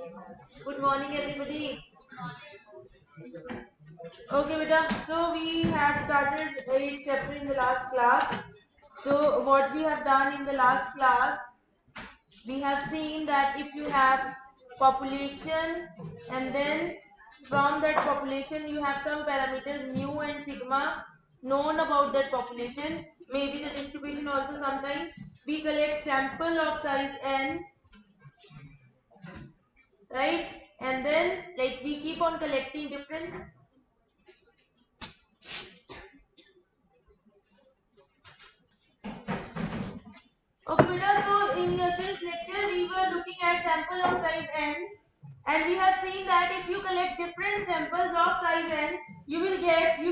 Good morning, everybody. Okay, beta. So we had started a chapter in the last class. So what we have done in the last class, we have seen that if you have population and then from that population you have some parameters mu and sigma known about that population, maybe the distribution also. Sometimes we collect sample of size n, right? And then like we keep on collecting different. Okay, beta. So in yesterday's lecture, we were looking at sample of size n, and we have seen that if you collect different samples of size n, you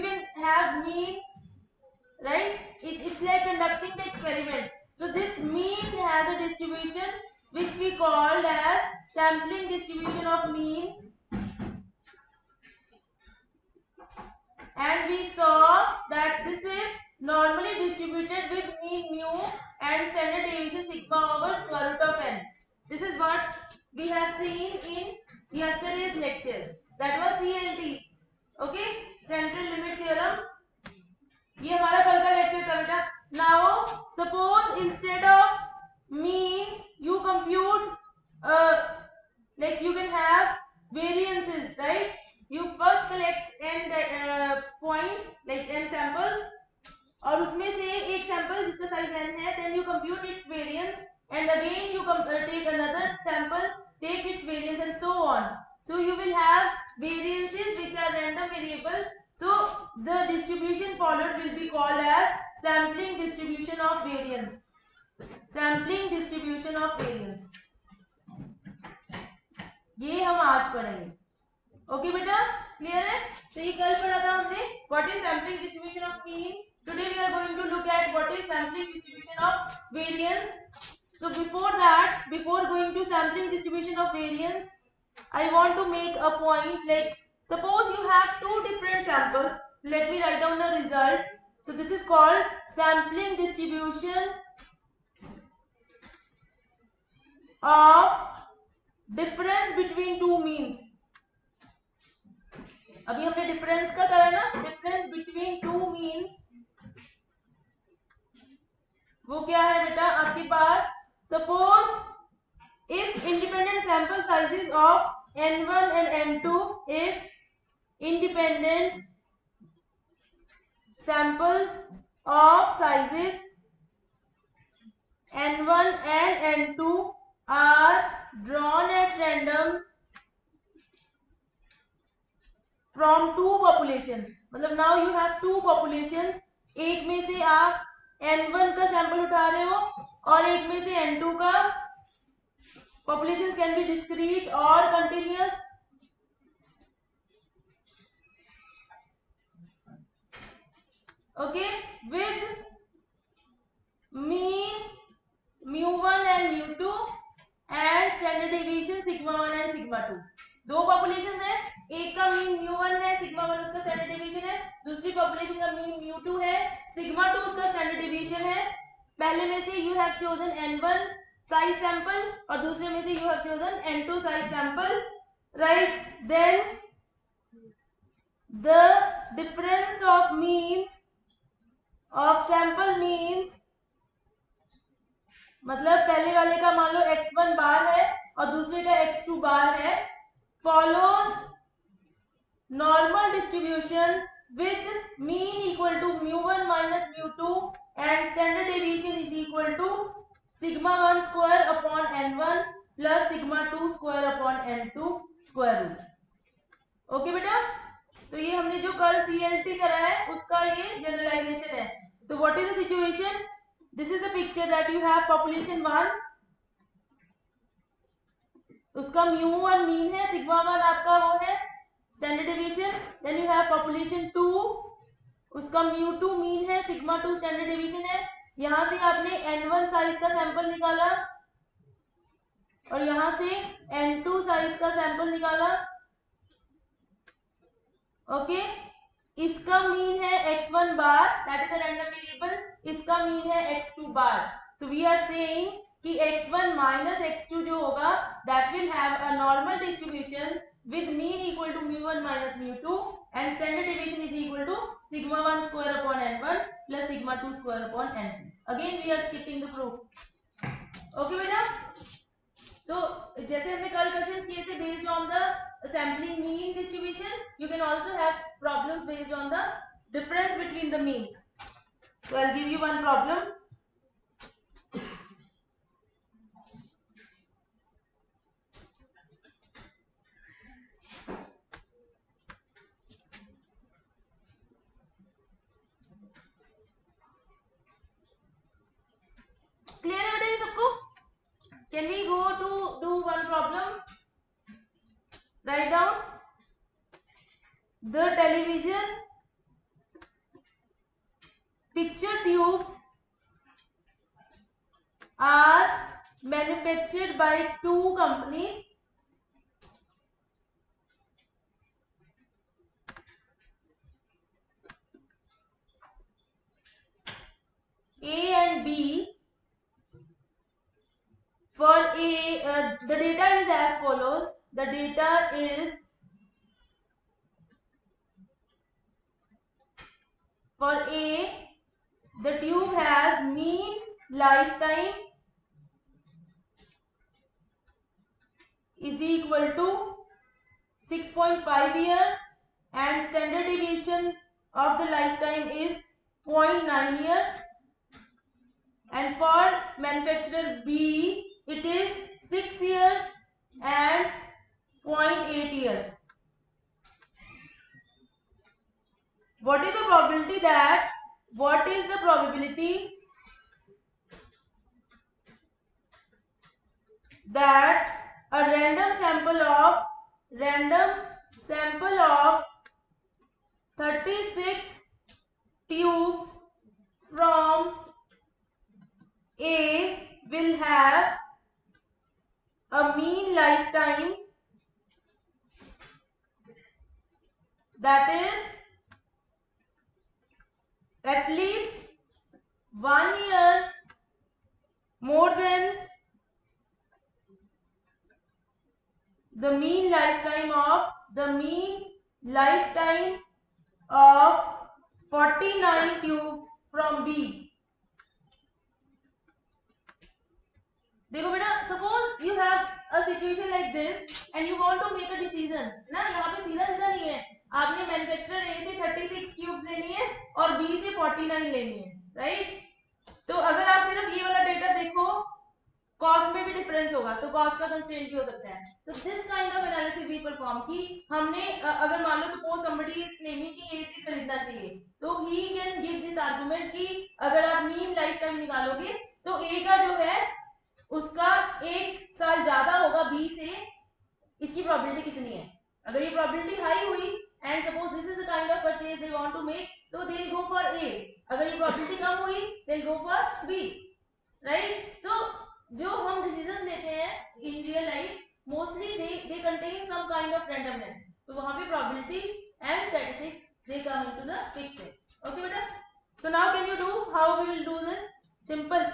can have mean, right? It's like conducting the experiment. So this mean has a distribution which we called as sampling distribution of mean, and we saw that this is normally distributed with mean mu and standard deviation sigma over square root of n. This is what we have seen in yesterday's lecture. That was CLT. Okay, central limit theorem. ये हमारा कल का lecture था बेटा. Now suppose instead of means you compute like you can have variances, right? You first collect n points like n samples और उसमें से एक सैंपल जिसका साइज n है, then you compute its variance and again you take another sample, take its variance and so on. So you will have variances which are random variables. So the distribution followed will be called as sampling distribution of variance. Sampling distribution of variance. ये हम आज पढ़ेंगे. Okay बेटा, clear है? तो ये कल पढ़ा था हमने what is sampling distribution of mean. Today we are going to look at what is sampling distribution of variance. So before that, before going to sampling distribution of variance, I want to make a point. Like suppose you have two different samples. Let me write down the result. So this is called sampling distribution of difference between two means. अभी हमने difference का करा ना, difference between two means. वो क्या है बेटा आपके पास? Suppose if independent sample sizes of n1 and n2, if independent samples of sizes n1 and n2 are drawn at random from two populations. मतलब now you have two populations. एक में से आप n1 का सैंपल उठा रहे हो और एक में से n2 का. Populations can be discrete or continuous. Okay, with mean mu1 and mu2 and standard deviation sigma 1 and sigma 2. दो पॉपुलेशन है, एक का मीन mu1 है, sigma 1 उसका स्टैंडर्ड डेविएशन है. दूसरी पॉपुलेशन का मीन mu2 है, sigma 2 उसका स्टैंडर्ड डेविएशन है. पहले में से you have chosen n1 size sample और दूसरे में से you have chosen n2 size sample, right? Then the difference of means of sample means, मतलब पहले वाले का मान लो x1 बार है और दूसरे का x2 बार है, follows normal distribution with mean equal to mu1 minus mu2 and standard deviation is equal to sigma 1 square upon n1 plus sigma 2 square upon n2 square root. Okay बेटा, तो ये हमने जो कल CLT करा है उसका ये जनरलाइजेशन है. तो what is the situation? This is the picture that you have population 1, उसका mu1 मीन है, सिग्मा 1 आपका वो है standard deviation. Then you have population 2, उसका mu2 मीन है, सिग्मा 2 स्टैंडर्ड डेविएशन है. यहां से आपने n1 साइज का सैंपल निकाला और यहां से n2 साइज का सैंपल निकाला. ओके, इसका मीन है x1 bar, that is a random variable. इसका मीन है x2 bar. So we are saying कि x1 minus x2 जो होगा that will have a normal distribution with mean equal to mu1 minus mu2 and standard deviation is equal to sigma 1 square upon n1 plus sigma 2 square upon n2. Again we are skipping the proof. Okay बेटा, तो जैसे हमने कल questions किए थे based on the sampling mean distribution, you can also have problems based on the difference between the means. So I'll give you one problem. Clear है बेटा ये सबको? Can we go to do one problem? Write down. The television picture tubes are manufactured by two companies. A and B. For A, the data is as follows. The data is for A, the tube has mean lifetime is equal to 6.5 years and standard deviation of the lifetime is 0.9 years, and for manufacturer B it is 6 years and 0.8 years. What is the probability that a random sample of 36 tubes from A will have a mean lifetime that is at least 1 year more than the mean lifetime of 49 tubes from B. देखो बेटा, suppose you have a situation like this and you want to make a decision ना, यहाँ पे सीधा सीधा नहीं है, आपने मैन्युफैक्चरर ए से 36 ट्यूब्स लेनी है और बी से 49 लेनी है, राइट? तो अगर आप सिर्फ ये वाला डेटा देखो, कॉस्ट में भी डिफरेंस होगा, तो कॉस्ट का कंस्ट्रेंट भी हो सकता है. तो this kind of analysis we perform कि हमने अगर मान लो सपोज समबडी इज क्लेमिंग कि ए से खरीदना चाहिए, तो he can give this argument कि अगर आप मीन लाइफ टाइम निकालोगे तो ए का जो है उसका 1 साल ज्यादा होगा बी से, इसकी प्रोबेबिलिटी कितनी है? अगर ये प्रोबेबिलिटी हाई हुई and suppose this is the kind of purchase they want to make, तो they will go for a. अगर ये प्रोबेबिलिटी कम हुई they will go for B, right? So जो हम डिसीजंस लेते हैं in real life mostly they contain some kind of randomness, तो वहां पे probability and statistics they come into the picture. Okay बेटा, so now can you do how we will do this? Simple.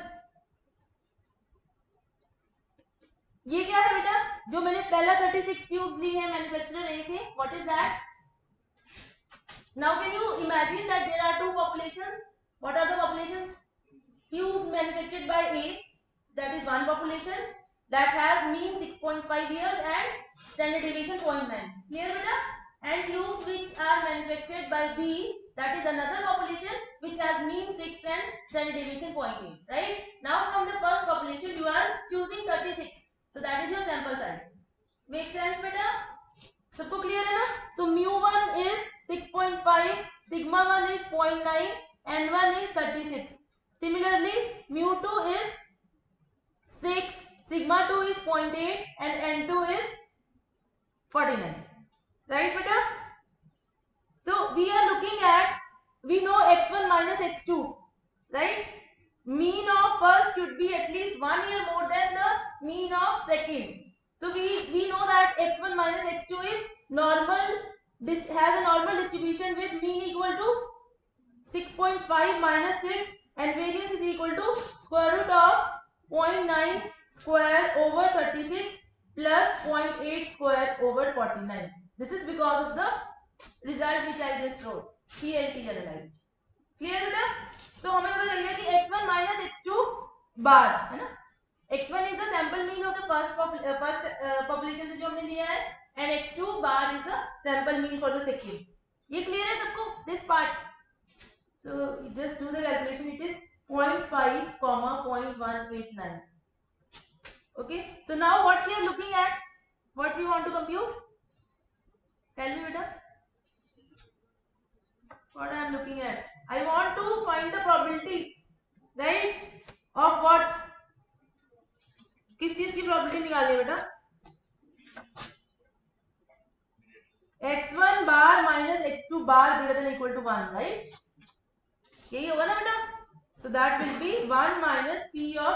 ये क्या है बेटा, जो मैंने पहला 36 ट्यूब्स ली है मैन्युफैक्चरर ए से, what is that? Now can you imagine that there are two populations. What are the populations? Tubes manufactured by A, that is one population that has mean 6.5 years and standard deviation 0.9. Clear beta? And tubes which are manufactured by B, that is another population which has mean 6 and standard deviation 0.8. Right? Now from the first population you are choosing 36. So that is your sample size. Make sense beta? सबको clear है ना? So mu1 is 6.5, sigma 1 is 0.9, n1 is 36. Similarly mu2 is 6, sigma 2 is 0.8 and n2 is 49. Right beta? So we are looking at, we know x1 minus x2, right? Mean of first should be at least 1 year more than the mean of second. So we know that x1 minus x2 is normal, has a normal distribution with mean equal to 6.5 minus 6 and variance is equal to square root of 0.9 square over 36 plus 0.8 square over 49. This is because of the result which I just wrote. CLT generalized. Clear बेटा? तो हमें पता चल गया कि x1 minus x2 बार है ना. x1 is the sample mean of the first population से जो हमने लिया है, and x2 bar is the sample mean for the second. ये clear है सबको? This part. So just do the calculation. It is 0.5 comma 0.189. Okay. So now what we are looking at? What we want to compute? Tell me beta. What I am looking at? I want to find the probability, right? Of what? किस चीज की probability निकालनी है बेटा? x1 bar minus x2 bar greater than equal to 1, right? यही होगा ना बेटा? So that will be 1 minus p of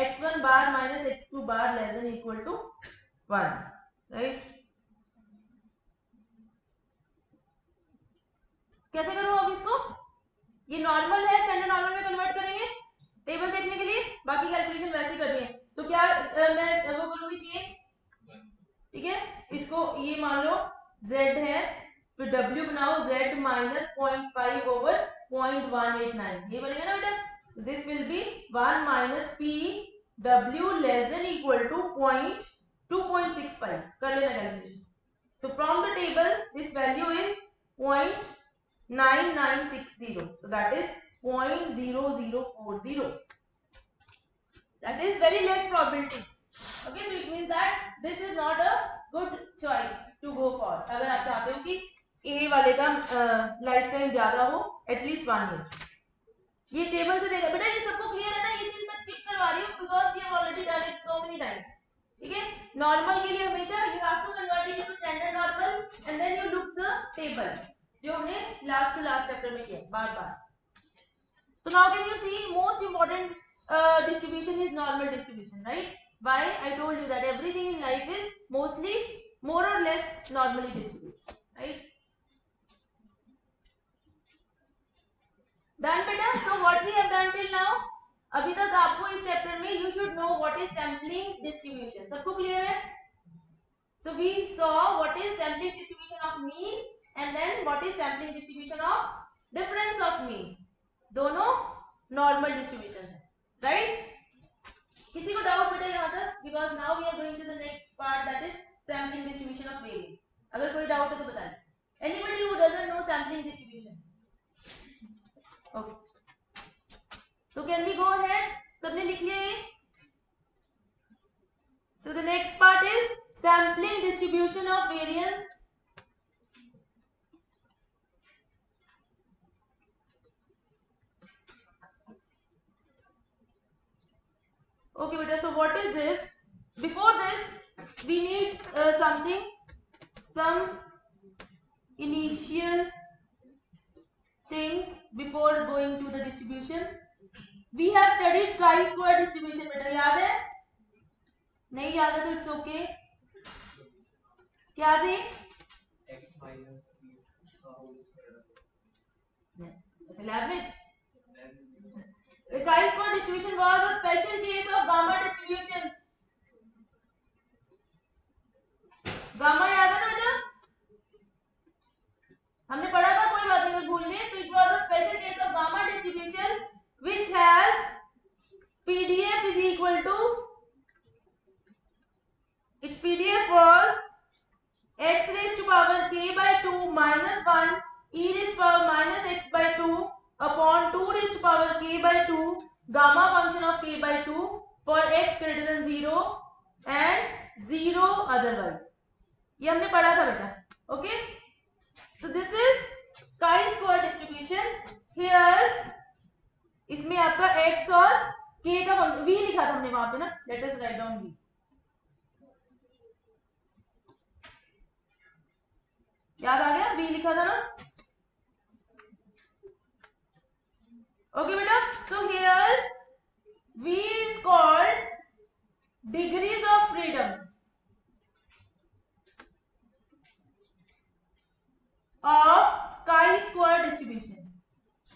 x1 bar minus x2 bar less than equal to 1, right? कैसे करूं अब इसको? ये नॉर्मल है, स्टैंडर्ड नॉर्मल में कन्वर्ट करेंगे टेबल देखने के लिए, बाकी कैलकुलेशन वैसे करनी है. तो क्या मैं वो करूंगी चेंज, ठीक है. इसको ये मान लो z है, फिर w बनाओ z माइनस 0.5 ओवर 0.189, ये बनेगा ना बेटा. So this will be 1 minus p w less than equal to 2.65. कर लेना calculation. So from the table this value is 0.9960. So that is 0.0040. That is very less probability. Okay, so it means that this is not a good choice to go for. अगर आप चाहते हो कि A वाले का life time ज्यादा हो, at least 1 year. ये टेबल से देखा बेटा, ये सबको क्लियर है ना? ये चीज मैं स्किप करवा रही हूँ because we have already done it so many times. ठीक है. नॉर्मल के लिए हमेशा you have to convert it to standard normal and then you look the table, जो हमने लास्ट टू लास्ट चैप्टर में किया बार बार. So now can you see most important distribution is normal distribution, right? Why? I told you that everything in life is mostly more or less normally distributed, right? Done beta. So what we have done till now, अभी तक आपको इस chapter में you should know what is sampling distribution. सबको clear है? So we saw what is sampling distribution of mean and then what is sampling distribution of difference of means. दोनों normal distribution है, right? किसी को doubt बेटा यहाँ तक? Because now we are going to the next part, that is sampling distribution of variance. अगर कोई doubt है तो बताएं. Anybody who doesn't know sampling distribution? Okay, so can we go ahead? सबने लिख लिया ये? So the next part is sampling distribution of variance. Okay beta, so what is this? Before this we need some initial things before going to the distribution. We have studied chi-square distribution beta, याद है? नहीं याद है तो it's okay. क्या थी? x minus p का whole square. अच्छा लैब में. The chi-square distribution was a special case of gamma distribution. Gamma याद है ना बेटा? हमने पढ़ा था, कोई बात नहीं अगर भूल गए तो. It was a special case of gamma distribution which has PDF is equal to, its PDF was x raised to power k by 2 minus 1 e raised to power minus x by 2 upon 2 raised to power k by 2 gamma function of k by 2 for x greater than 0 and 0 otherwise. ये हमने पढ़ा था बेटा. Okay, so this is chi-square distribution. Here इसमें आपका x और k का function v लिखा था हमने वहां पे ना. Let us write down v. याद आ गया? v लिखा था ना. Okay बेटा, so here v is called degrees of freedom of chi-square distribution.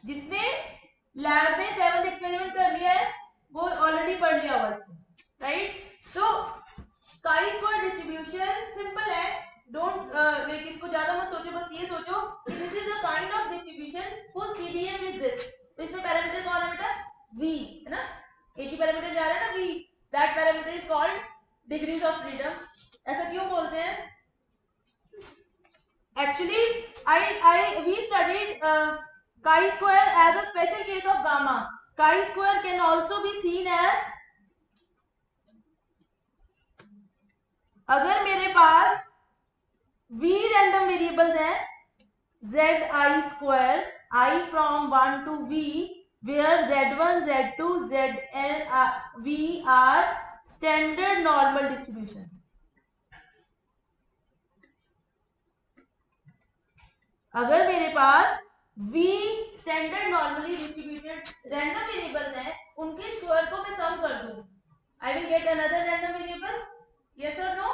जिसने लैब में 7th एक्सपेरिमेंट कर लिया है वो ऑलरेडी पढ़ लिया हुआ इसको, राइट। तो काई स्क्वायर डिस्ट्रीब्यूशन सिंपल है, डोंट लाइक इसको ज्यादा मत सोचो, बस ये सोचो कि this is the kind of distribution whose PDF is this। तो इसमें पैरामीटर कौन है बेटा, v है ना, एक ही पैरामीटर जा रहा है ना v, that parameter is called degrees of freedom. ऐसा क्यों बोलते हैं? Actually, we studied chi-square as a special case of gamma. Chi-square can also be seen as, अगर मेरे पास v random variables हैं, zi square, I from 1 to v, where z1, z2, zn, v are standard normal distributions. अगर मेरे पास v standard normally distributed random variables हैं, उनके square को मैं सम कर दूं, I will get another random variable, yes और नो।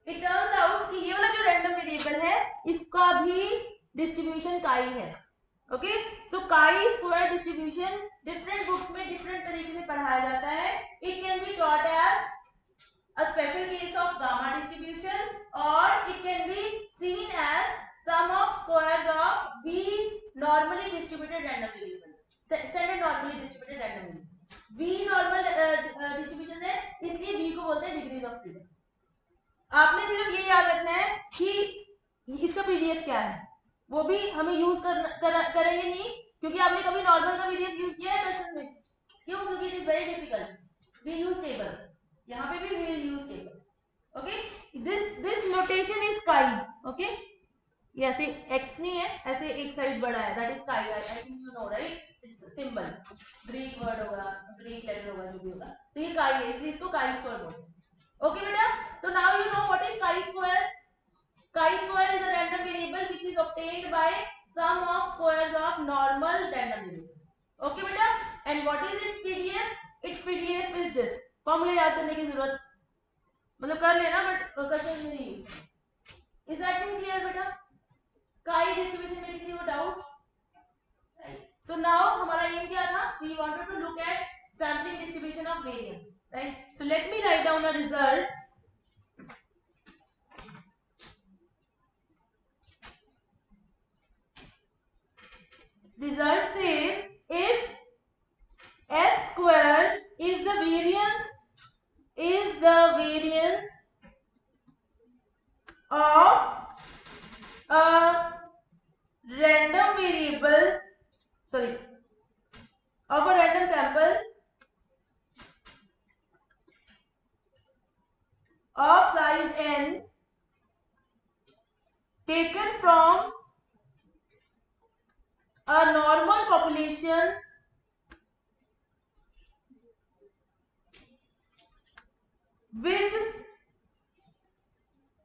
इट टर्न्स आउट कि ये वाला जो रैंडम वेरिएबल है इसका भी डिस्ट्रीब्यूशन काई है, okay. So chi square distribution different books में डिफरेंट तरीके से पढ़ाया जाता है। It can be taught as a special case of gamma distribution, or it can be seen as sum of squares of v normally distributed random variables, standard normally distributed random variables। v normal distribution है, इसलिए v को बोलते हैं degrees of freedom. आपने सिर्फ ये याद रखना है कि इसका पीडीएफ क्या है, वो भी हमें यूज करेंगे नहीं, क्योंकि आपने कभी नॉर्मल का पीडीएफ यूज किया है क्वेश्चन में, क्यों? क्योंकि it is very difficult. We use tables, यहाँ पे भी we will use tables, okay। this notation is chi, okay। ये ऐसे x नहीं है, ऐसे एक साइड बड़ा है, that is chi, I think you know, right, it's symbol, Greek word होगा, Greek letter होगा, जो भी होगा, तो ये chi है, इसलिए इसको chi square बोलते हैं, okay बेटा। so now you know what is chi square। chi square is a random variable which is obtained by sum of squares of normal random variables, okay बेटा। and what is its PDF? its PDF is this। Formula याद करने की जरूरत, मतलब कर लेना, but question में नहीं use. Is that thing clear बेटा? काई डिस्ट्रीब्यूशन में किसी को डाउट? सो नाउ हमारा एम क्या था? We wanted to look at sampling distribution of variance, right. So let me write down a result. Result says if s square is the variance of a random variable, sorry, of a random sample of size n taken from a normal population with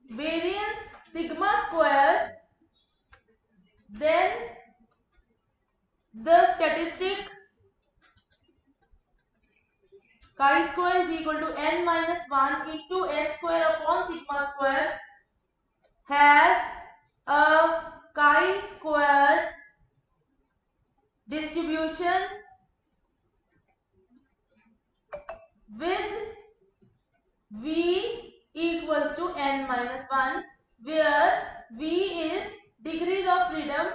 variance sigma square, then the statistic chi square is equal to n minus 1 into s square upon sigma square has a chi square distribution with v equals to n minus 1, where v is degrees of freedom।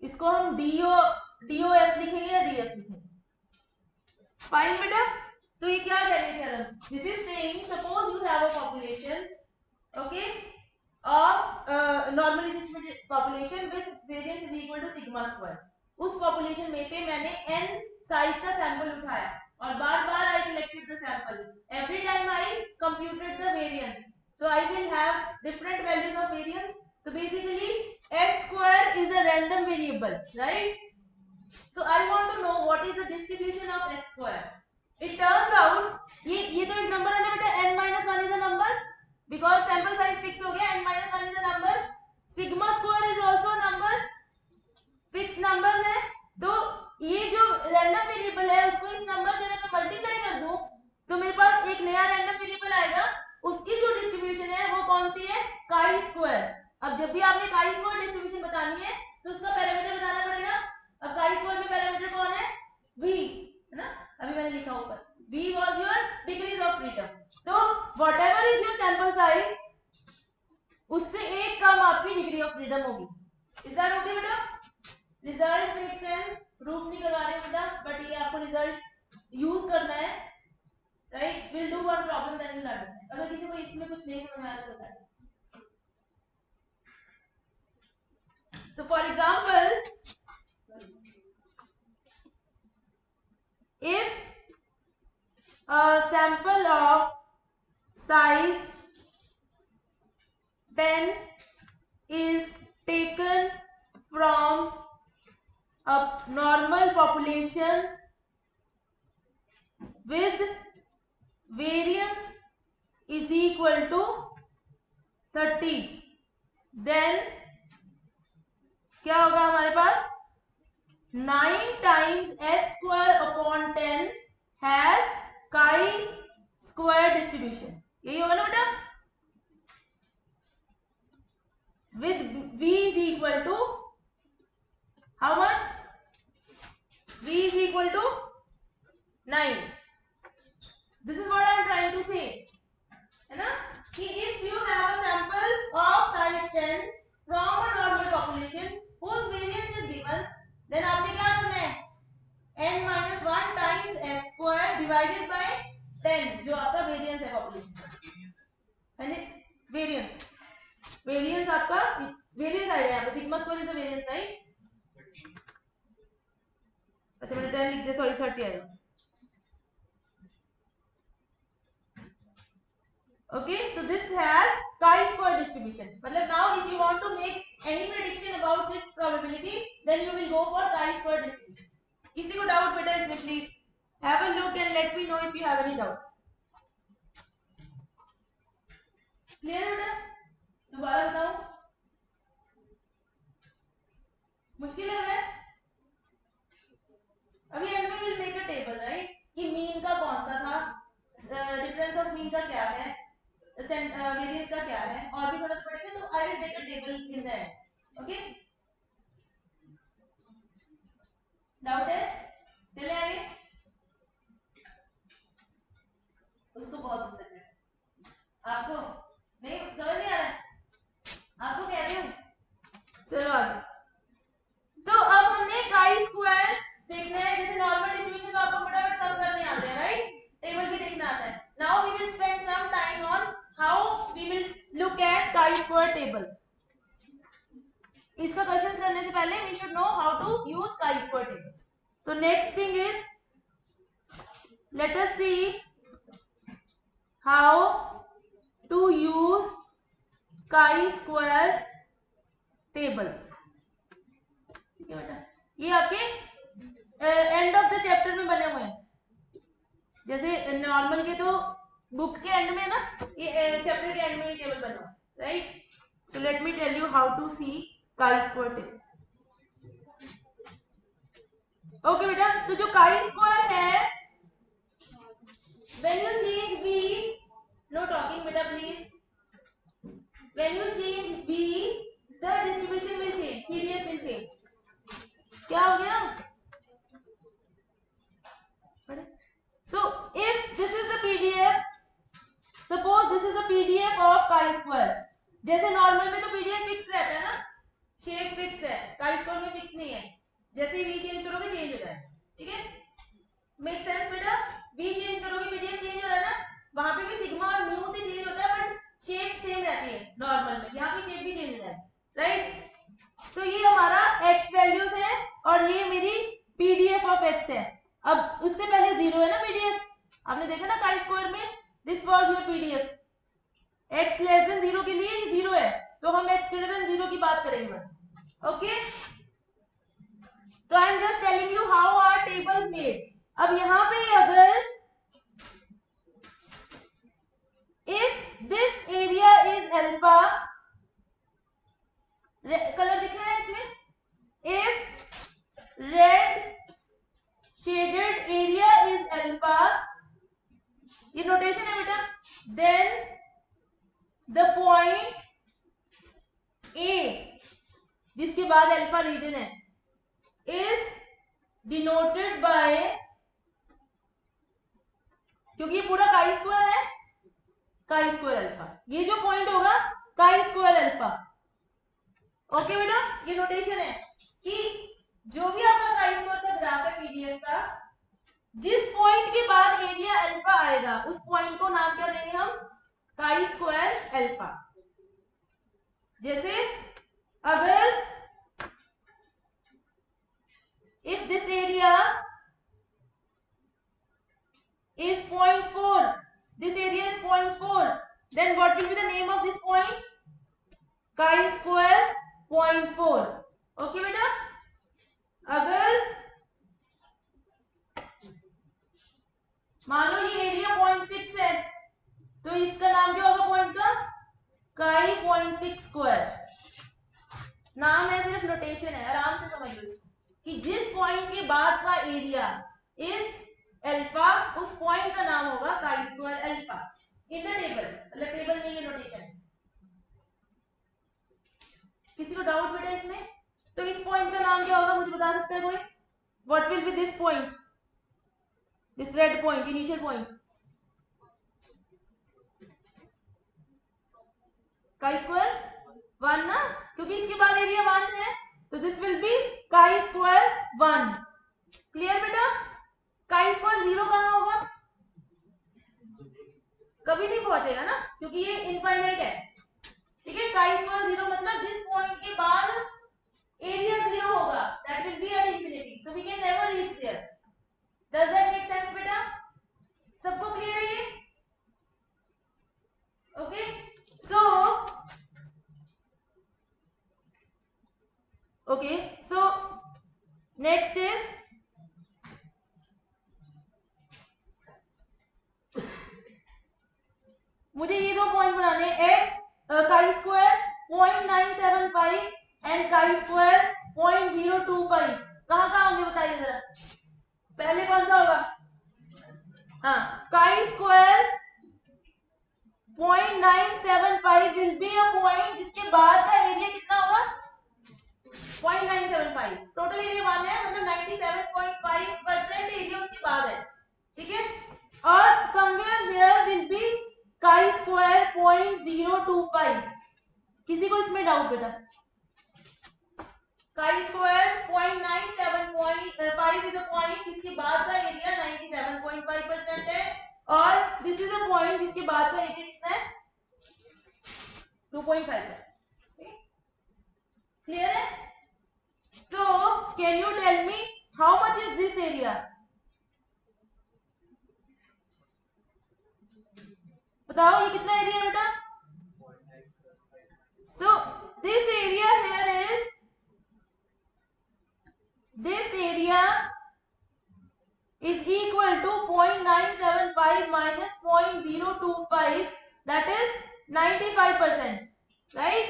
इसको हम DOF लिखेंगे या DF लिखेंगे? Fine बेटा। सो ये क्या कह रहे थे हम? This is saying suppose you have a population, okay, of normally distributed population with variance is equal to sigma square. उस पॉपुलेशन में से मैंने n साइज का सैंपल उठाया और बार-बार I collected the sample, every time I computed the variance, so I will have different values of variance। so basically x square is a random variable, right? so I want to know what is the distribution of x square। it turns out ये तो एक number है ना बेटा, n minus 1 is a number because sample size fix हो गया, n minus 1 is a number, sigma square is also a number, fixed numbers है। तो ये जो रैंडम वेरिएबल है उसको इस नंबर से अगर मैं मल्टीप्लाई कर दूं तो मेरे पास एक नया रैंडम वेरिएबल आएगा, उसकी जो डिस्ट्रीब्यूशन है वो कौन सी है? Chi square. अब जब भी आपने काई स्क्वायर डिस्ट्रीब्यूशन बतानी है तो उसका पैरामीटर बताना पड़ेगा। अब काई स्क्वायर में पैरामीटर कौन है? साइज उससे एक कम आपकी डिग्री ऑफ फ्रीडम होगी. इज दैट ओके बेटा? Result make sense? प्रूफ नहीं करवा रहे बेटा, बट ये आपको रिजल्ट यूज करना है, राइट? Will do one problem then will understand. अगर किसी को इसमें कुछ नहीं समझ में आया तो बता दो. So for example, if a sample of size 10 is taken from a normal population with variance is equal to 30, then क्या होगा हमारे पास? 9 times x square upon 10 has chi-square distribution. यही होगा ना बेटा? With v is equal to how much? V is equal to 9. This is what I am trying to say. है ना? कि if you have a sample of size 10 from a normal population whose variance is given, then आपने क्या करना है? n minus 1 times x square divided by 10 जो आपका variance है पॉपुलेशन. है ना? वेरियंस आपका वेरियंस आएगा यहाँ पे. Sigma square is the variance, right? अच्छा मैंने 10 लिख दिया, सॉरी 30 आएगा. Okay, so this has chi-square distribution. मतलब now if you want to make any prediction about its probability, then you will go for chi-square distribution. किसी को doubt बेटा इसमें please have a look and let me know if you have any doubt. Clear है बेटा? दोबारा बताओ. मुश्किल लग रहा है? अभी एंड में will make a table, right? कि मीन का कौन सा था, डिफरेंस ऑफ मीन का क्या है, वेरियंस का क्या है, और भी थोड़ा सा पढ़ेंगे. तो I will make a table in the end. Okay, doubt है? चले आगे. उसको बहुत पसंद है. आपको नहीं समझ नहीं आ रहा है? आपको कह रही हूँ. चलो आगे. तो अब हमने काई स्क्वायर देखना है. जैसे नॉर्मल डिस्ट्रीब्यूशन तो आपको फटाफट सब करने आते हैं, राइट? टेबल भी देखना आता है. Now we will spend some time on how we will look at chi square tables. इसका क्वेश्चन करने से पहले we should know how to use chi square tables. So next thing is, let us see how to use chi-square tables. ठीक है बेटा, ये आपके end of the chapter में बने हुए हैं. जैसे नॉर्मल के तो बुक के एंड में ना, ये चैप्टर के एंड में ये टेबल बना हुआ, right? So let me tell you how to see chi-square table. Okay बेटा, सो जो chi-square है, when you change b, no talking बेटा please. when you change b, the distribution will change, pdf will change. क्या हो गया? so if this is the pdf, suppose this is the pdf of chi-square. जैसे normal में तो pdf fix रहता है ना, शेप फिक्स है. chi-square में फिक्स नहीं है. जैसे v चेंज करोगे चेंज हो जाएगा. ठीक है? मेक सेंस बेटा? v चेंज करोगे पीडीएफ चेंज हो रहा है ना. वहां पे भी सिग्मा और म्यू से चेंज होता है, बट शेप सेम रहती है नॉर्मल में. यहाँ की शेप भी चेंज हो जाएगी, राइट? तो ये हमारा x वैल्यूज है और ये मेरी पीडीएफ ऑफ x है. अब उससे पहले 0 है ना पीडीएफ. आपने देखा ना काई स्क्वायर में, this was your PDF. x less than 0 के लिए 0 है, तो हम x ग्रेटर देन 0 की बात करेंगे बस. ओके, तो I am just telling you how are tables made. अब यहां पे अगर if this area is alpha, colour दिख रहा है इसमें, if red shaded area is alpha, ये नोटेशन है बेटा, देन द पॉइंट ए जिसके बाद अल्फा रीजन है इज डिनोटेड बाय, क्योंकि ये पूरा काई स्क्वायर है, काई स्क्वायर अल्फा. ये जो पॉइंट होगा काई स्क्वायर अल्फा। ओके बेटा, ये नोटेशन है कि जो भी आपका काई स्क्वायर का ग्राफ है पीडीएफ का, जिस पॉइंट के बाद एरिया अल्फा आएगा उस पॉइंट को नाम क्या देंगे हम, काई स्क्वायर अल्फा। जैसे अगर if this area is 0.4, this area is 0.4, then what will be the name of this point, chi square 0.4. Okay बेटा, अगर मान लो ये एरिया 0.6 है तो इसका नाम क्या होगा पॉइंट का, काई 0.6 स्क्वायर। नाम है, सिर्फ नोटेशन है, आराम से समझ लो कि जिस पॉइंट के बाद का एरिया इस अल्फा, उस पॉइंट का नाम होगा काई square alpha in the table. मतलब टेबल में ये नोटेशन है। किसी को डाउट बेटा इसमें? तो इस पॉइंट का नाम क्या होगा, मुझे बता सकता है कोई? What will be this point, this red point, initial point, chi square 1 ना, क्योंकि इसके बाद एरिया 1 है तो this will be chi square 1। Clear बेटा? काई स्क्वायर 0 कहां होगा, कभी नहीं पहुंचेगा ना, क्योंकि ये इनफाइनाइट है। ठीक है, काई स्क्वायर 0 मतलब जिस पॉइंट के बाद एरिया 0 होगा that will be at infinity, so we can never reach there. Does that make sense बेटा? सबको क्लियर है ये? Okay, so okay, so next is मुझे ये दो पॉइंट बनाने हैं, x chi square 0.975 and chi square 0.025। कहां कहां होंगे बताइए जरा, पहले कौन सा होगा? हाँ, chi square 0.975 will be a point जिसके बाद का एरिया कितना होगा, 0.975। टोटल एरिया 1 है, मतलब 97.5% एरिया उसके बाद है। ठीक है, और somewhere here will be chi square 0.025। किसी को इसमें डाउट बेटा? Chi square 0.975 is a point जिसके बाद का एरिया 97.5% है, और दिस इज अ पॉइंट जिसके बाद का एरिया कितना है, 2.5%। क्लियर है? So can you tell me how much is this area? बताओ ये कितना एरिया है बेटा? So this area here is, this area is equal to 0.975 minus 0.025, that is 95%, right?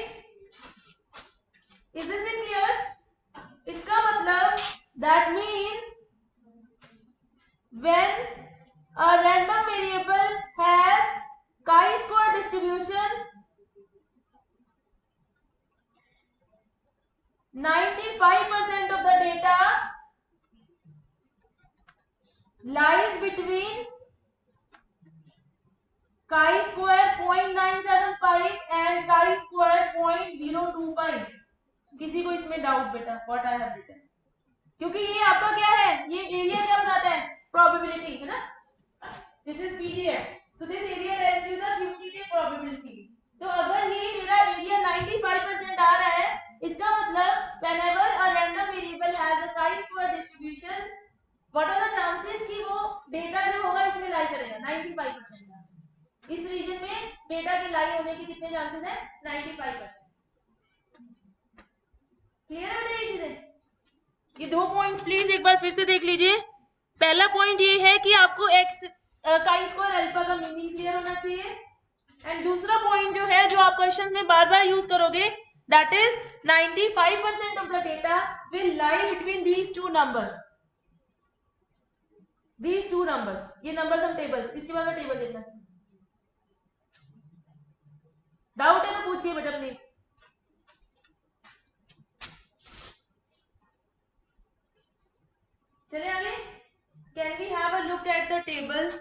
Is this in clear? इसका मतलब that means when a random variable has chi-square distribution, 95% of the data lies between chi-square 0.975 and chi-square 0.025। किसी को इसमें doubt बेटा? What I have written, क्योंकि ये आपका क्या है, ये एरिया क्या बताता है, प्रोबेबिलिटी है ना। This is PDF, so this area tells you the cumulative probability. तो अगर ये तेरा एरिया 95% आ रहा है, इसका मतलब whenever a random variable has a chi-square distribution, what are the chances कि वो डेटा जो होगा इसमें लाई करेगा, 95%। इस रीजन में डेटा के लाई होने के कितने चांसेस हैं, 95%। क्लियर है ये चीजें? ये दो पॉइंट्स प्लीज एक बार फिर से देख लीजिए। पहला पॉइंट ये है कि आपको एक्स काई स्क्वायर अल्फा का मीनिंग क्लियर होना चाहिए, एंड दूसरा पॉइंट जो है, जो आप क्वेश्चंस में बार बार यूज करोगे, that is 95% of the data will lie between these two numbers, these two numbers। ये नंबर्स हम टेबल्स, इसके बाद में टेबल देखना चाहिए। डाउट है तो पूछिए बेटा प्लीज। चले आगे, can we have a look at the table?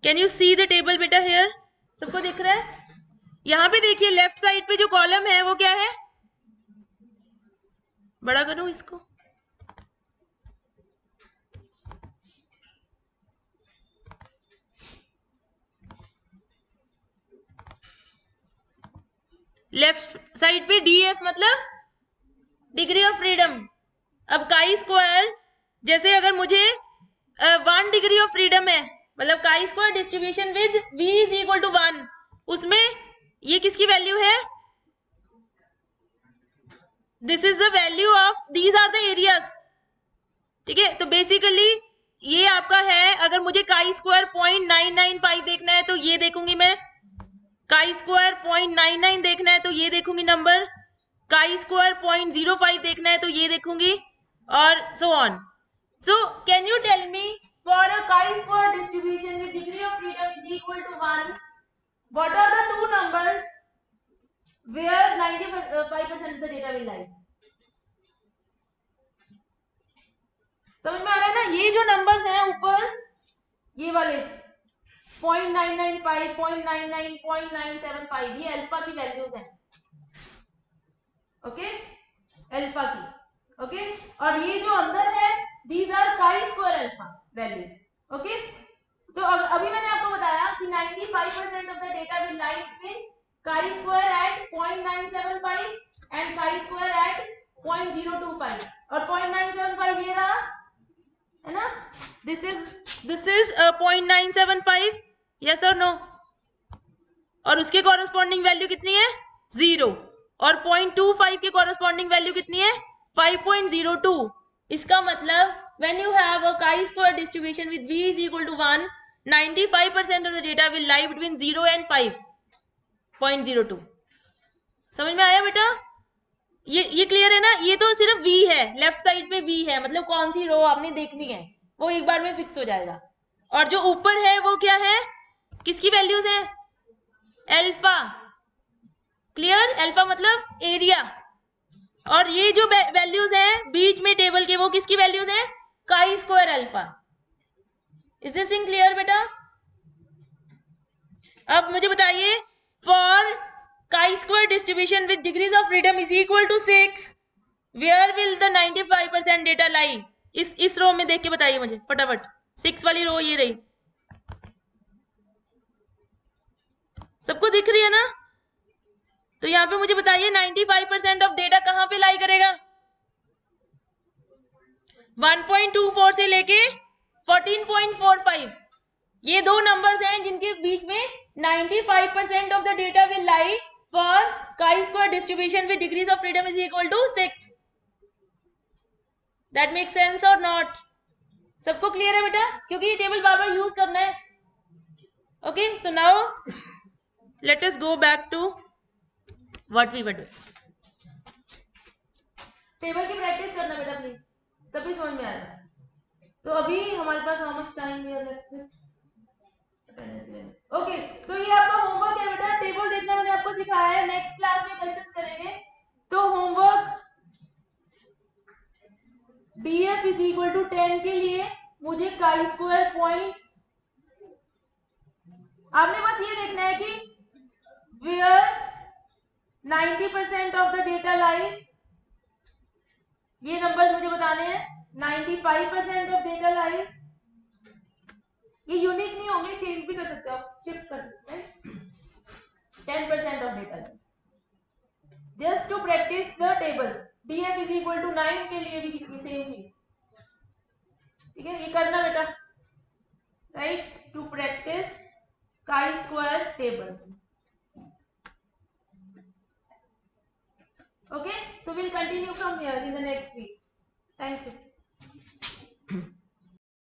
Can you see the table बेटा हियर? सबको दिख रहा है? यहाँ पे देखिए लेफ्ट साइड पे जो कॉलम है वो क्या है? बड़ा करूं इसको? लेफ्ट साइड पे DF मतलब डिग्री ऑफ फ्रीडम। अब काई स्क्वायर, जैसे अगर मुझे 1 डिग्री ऑफ फ्रीडम है, मतलब chi square distribution with V is equal to 1, उसमें ये किसकी वैल्यू है? This is the value of, these are the areas. ठीक है, तो बेसिकली ये आपका है, अगर मुझे काई स्क्वायर 0.995 देखना है तो ये देखूंगी मैं, काई स्क्वायर 0.99 देखना है तो ये देखूंगी नंबर, काई स्क्वायर 0.05 देखना है तो ये देखूंगी, और so on. So can you tell me, for a chi-square distribution with degree of freedom is equal to 1, what are the two numbers where 95% of the data will lie? समझ में आ रहा है ना? ये जो नंबर्स हैं ऊपर, ये वाले 0.995, 0.99, 0.975, ये अल्फा की वैल्यूज हैं। ओके, अल्फा की। ओके, और ये जो अंदर है, these are chi-square alpha values. Okay, तो अभी मैंने आपको बताया कि 95% of the data will lie between chi square at 0.975 and chi square at 0.025, और 0.975 ये रहा है ना, दिस इज 0.975, यस और नो? और उसके कॉरेस्पॉन्डिंग वैल्यू कितनी है? 0, और 0.25 की कॉरेस्पॉन्डिंग वैल्यू कितनी है? 5.02। इसका मतलब when you have a chi-square distribution with V is equal to 1, 95% of the data will lie between 0 and 5.02। समझ में आया बेटा? ये क्लियर है ना? ये तो सिर्फ V है, लेफ्ट साइड पे V है, मतलब कौन सी रो आपने देखनी है वो एक बार में फिक्स हो जाएगा। और जो ऊपर है वो क्या है? किसकी वैल्यूज है? अल्फा। क्लियर? अल्फा मतलब एरिया। और ये जो वैल्यूज हैं बीच में टेबल के, वो किसकी वैल्यूज हैं? Chi square alpha. Is this thing clear बेटा? अब मुझे बताइए, for chi square distribution with degrees of freedom is equal to 6, where will the 95% data lie? इस रो में देख के बताइए मुझे फटाफट। 6 वाली रो ये रही, सबको दिख रही है ना? तो यहां पे मुझे बताइए 95% ऑफ डेटा कहां पे लाई करेगा? 1.24 से लेके 14.45, ये दो नंबर्स हैं जिनके बीच में 95% of the data will lie for chi square distribution with degrees of freedom is equal to 6. That makes sense or not? सबको क्लियर है बेटा? क्योंकि ये टेबल बार बार यूज करना है। Okay, so now let us go back to what we were doing. Table की practice करना बेटा प्लीज, तभी समझ में आएगा। तो अभी हमारे पास how much time we are left with? Okay, so ये आपका होमवर्क है बेटा, टेबल देखना मैंने आपको सिखाया है, नेक्स्ट क्लास में क्वेश्चंस करेंगे। तो homework DF is equal to 10 के लिए मुझे काई स्क्वायर पॉइंट, आपने बस ये देखना है कि where 90% of the data lies, ये नंबर्स मुझे बताने हैं। 95% ऑफ डेटा लाइज, ये यूनिक नहीं होंगे, चेंज भी कर सकते हो आप, शिफ्ट कर सकते हैं। 10% of data lies, just to practice the tables. DF is equal to 9 के लिए भी सेम चीज, ठीक है, ये करना बेटा, right, to practice chi square tables. Okay, so we'll continue from here in the next week. Thank you.